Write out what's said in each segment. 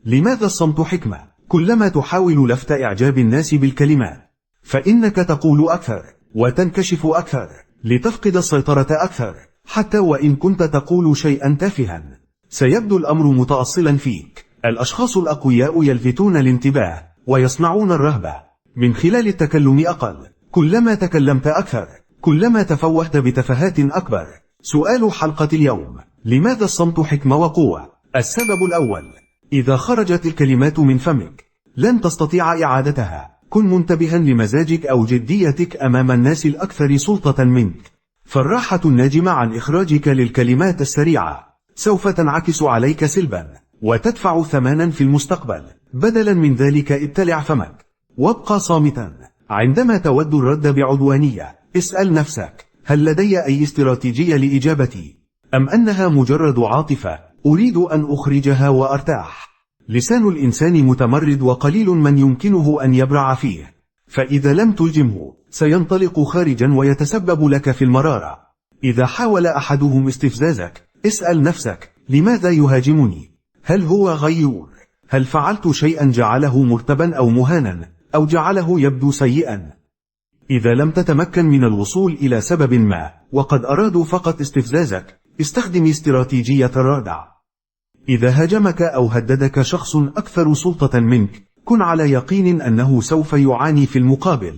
لماذا الصمت حكمة؟ كلما تحاول لفت إعجاب الناس بالكلمات فإنك تقول أكثر وتنكشف أكثر لتفقد السيطرة أكثر. حتى وإن كنت تقول شيئا تافها سيبدو الأمر متأصلا فيك. الأشخاص الأقوياء يلفتون الانتباه ويصنعون الرهبة من خلال التكلم أقل. كلما تكلمت أكثر كلما تفوهت بتفاهات أكبر. سؤال حلقة اليوم: لماذا الصمت حكمة وقوة؟ السبب الأول: إذا خرجت الكلمات من فمك لن تستطيع إعادتها. كن منتبها لمزاجك أو جديتك أمام الناس الأكثر سلطة منك، فالراحة الناجمة عن إخراجك للكلمات السريعة سوف تنعكس عليك سلبا وتدفع ثمانا في المستقبل. بدلا من ذلك ابتلع فمك وابقى صامتا. عندما تود الرد بعدوانية اسأل نفسك: هل لدي أي استراتيجية لإجابتي؟ أم أنها مجرد عاطفة أريد أن أخرجها وأرتاح؟ لسان الإنسان متمرد وقليل من يمكنه أن يبرع فيه، فإذا لم تلجمه سينطلق خارجا ويتسبب لك في المرارة. إذا حاول أحدهم استفزازك اسأل نفسك: لماذا يهاجمني؟ هل هو غيور؟ هل فعلت شيئا جعله مرتبا أو مهانا أو جعله يبدو سيئا؟ إذا لم تتمكن من الوصول إلى سبب ما وقد أرادوا فقط استفزازك استخدم استراتيجية الردع. إذا هاجمك أو هددك شخص أكثر سلطة منك كن على يقين أنه سوف يعاني في المقابل.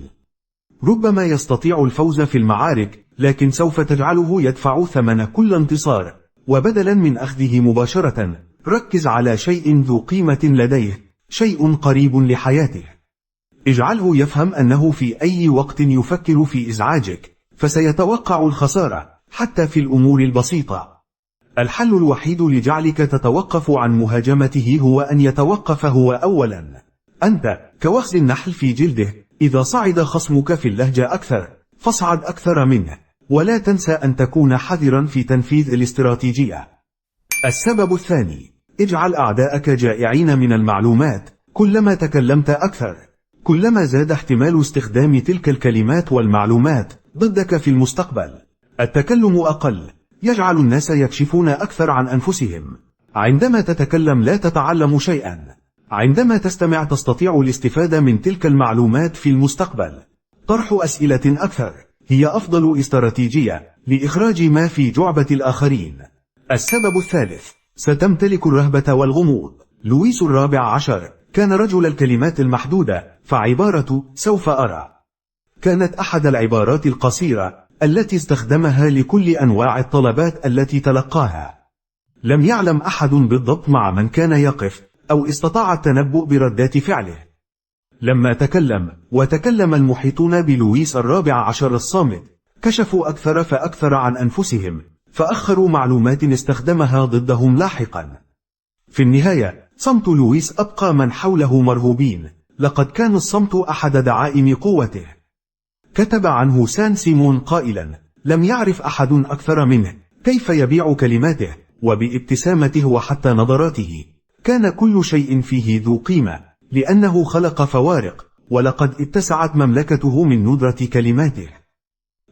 ربما يستطيع الفوز في المعارك لكن سوف تجعله يدفع ثمن كل انتصار. وبدلا من أخذه مباشرة ركز على شيء ذو قيمة لديه، شيء قريب لحياته. اجعله يفهم أنه في أي وقت يفكر في إزعاجك فسيتوقع الخسارة حتى في الأمور البسيطة. الحل الوحيد لجعلك تتوقف عن مهاجمته هو أن يتوقف هو أولا. أنت كوخز النحل في جلده، إذا صعد خصمك في اللهجة أكثر فاصعد أكثر منه، ولا تنسى أن تكون حذرا في تنفيذ الاستراتيجية. السبب الثاني: اجعل أعداءك جائعين من المعلومات. كلما تكلمت أكثر كلما زاد احتمال استخدام تلك الكلمات والمعلومات ضدك في المستقبل. التكلم أقل يجعل الناس يكشفون أكثر عن أنفسهم. عندما تتكلم لا تتعلم شيئا، عندما تستمع تستطيع الاستفادة من تلك المعلومات في المستقبل. طرح أسئلة أكثر هي أفضل استراتيجية لإخراج ما في جعبة الآخرين. السبب الثالث: ستمتلك الرهبة والغموض. لويس الرابع عشر كان رجل الكلمات المحدودة، فعبارة "سوف أرى" كانت أحد العبارات القصيرة التي استخدمها لكل أنواع الطلبات التي تلقاها. لم يعلم أحد بالضبط مع من كان يقف أو استطاع التنبؤ بردات فعله. لما تكلم وتكلم المحيطون بلويس الرابع عشر الصامت كشفوا أكثر فأكثر عن أنفسهم، فأخروا معلومات استخدمها ضدهم لاحقا. في النهاية صمت لويس أبقى من حوله مرهوبين. لقد كان الصمت أحد دعائم قوته. كتب عنه سان سيمون قائلا: لم يعرف أحد أكثر منه كيف يبيع كلماته، وبابتسامته وحتى نظراته كان كل شيء فيه ذو قيمة لأنه خلق فوارق، ولقد اتسعت مملكته من ندرة كلماته.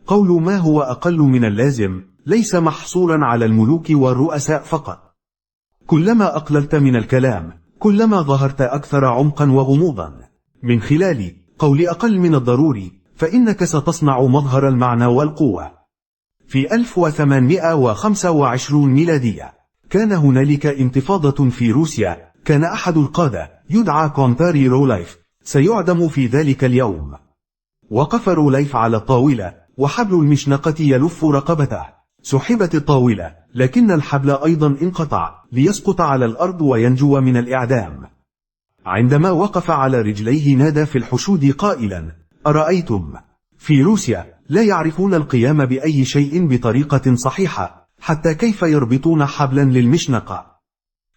قول ما هو أقل من اللازم ليس محصورا على الملوك والرؤساء فقط. كلما أقللت من الكلام كلما ظهرت أكثر عمقا وغموضا. من خلال قول أقل من الضروري فإنك ستصنع مظهر المعنى والقوة. في 1825 ميلادية كان هنالك انتفاضة في روسيا. كان أحد القادة يدعى كونتاري رولايف سيعدم في ذلك اليوم. وقف رولايف على الطاولة وحبل المشنقة يلف رقبته. سحبت الطاولة لكن الحبل أيضا انقطع ليسقط على الأرض وينجو من الإعدام. عندما وقف على رجليه نادى في الحشود قائلا: أرأيتم؟ في روسيا لا يعرفون القيام بأي شيء بطريقة صحيحة، حتى كيف يربطون حبلا للمشنقة.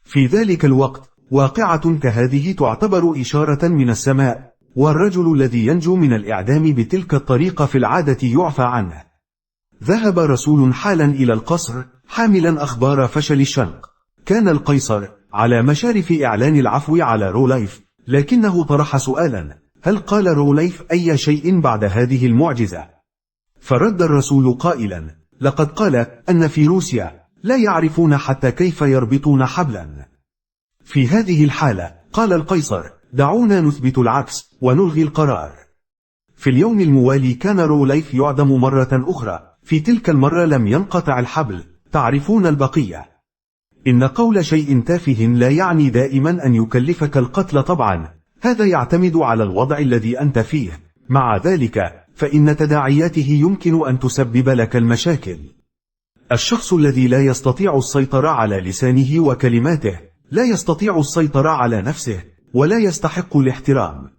في ذلك الوقت واقعة كهذه تعتبر إشارة من السماء، والرجل الذي ينجو من الإعدام بتلك الطريقة في العادة يعفى عنه. ذهب رسول حالا إلى القصر حاملا أخبار فشل الشنق. كان القيصر على مشارف إعلان العفو على رولايف، لكنه طرح سؤالا: هل قال رولايف أي شيء بعد هذه المعجزة؟ فرد الرسول قائلا: لقد قال أن في روسيا لا يعرفون حتى كيف يربطون حبلا. في هذه الحالة قال القيصر: دعونا نثبت العكس ونلغي القرار. في اليوم الموالي كان روليف يعدم مرة أخرى، في تلك المرة لم ينقطع الحبل. تعرفون البقية. إن قول شيء تافه لا يعني دائما أن يكلفك القتل طبعا، هذا يعتمد على الوضع الذي أنت فيه. مع ذلك فإن تداعياته يمكن أن تسبب لك المشاكل. الشخص الذي لا يستطيع السيطرة على لسانه وكلماته لا يستطيع السيطرة على نفسه ولا يستحق الاحترام.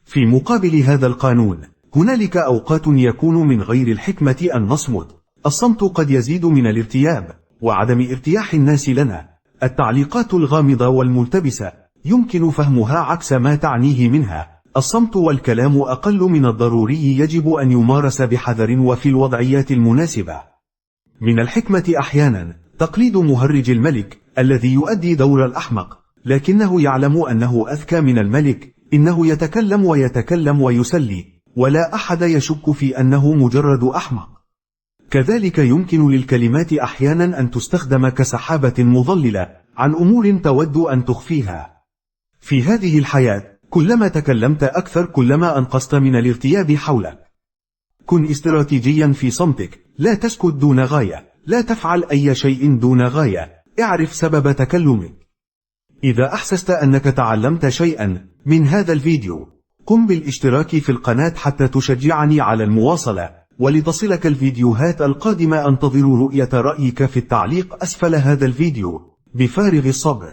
في مقابل هذا القانون هنالك أوقات يكون من غير الحكمة أن نصمت. الصمت قد يزيد من الارتياب وعدم ارتياح الناس لنا. التعليقات الغامضة والملتبسة يمكن فهمها عكس ما تعنيه منها. الصمت والكلام أقل من الضروري يجب أن يمارس بحذر وفي الوضعيات المناسبة. من الحكمة أحيانا تقليد مهرج الملك الذي يؤدي دور الأحمق، لكنه يعلم أنه أذكى من الملك. إنه يتكلم ويتكلم ويسلي، ولا أحد يشك في أنه مجرد أحمق. كذلك يمكن للكلمات أحيانا أن تستخدم كسحابة مظللة عن أمور تود أن تخفيها. في هذه الحياة كلما تكلمت أكثر كلما أنقصت من الارتياب حولك. كن استراتيجيا في صمتك، لا تسكت دون غاية، لا تفعل أي شيء دون غاية، اعرف سبب تكلمك. إذا أحسست أنك تعلمت شيئا من هذا الفيديو، قم بالاشتراك في القناة حتى تشجعني على المواصلة. ولتصلك الفيديوهات القادمة انتظر رؤية رأيك في التعليق أسفل هذا الفيديو بفارغ الصبر.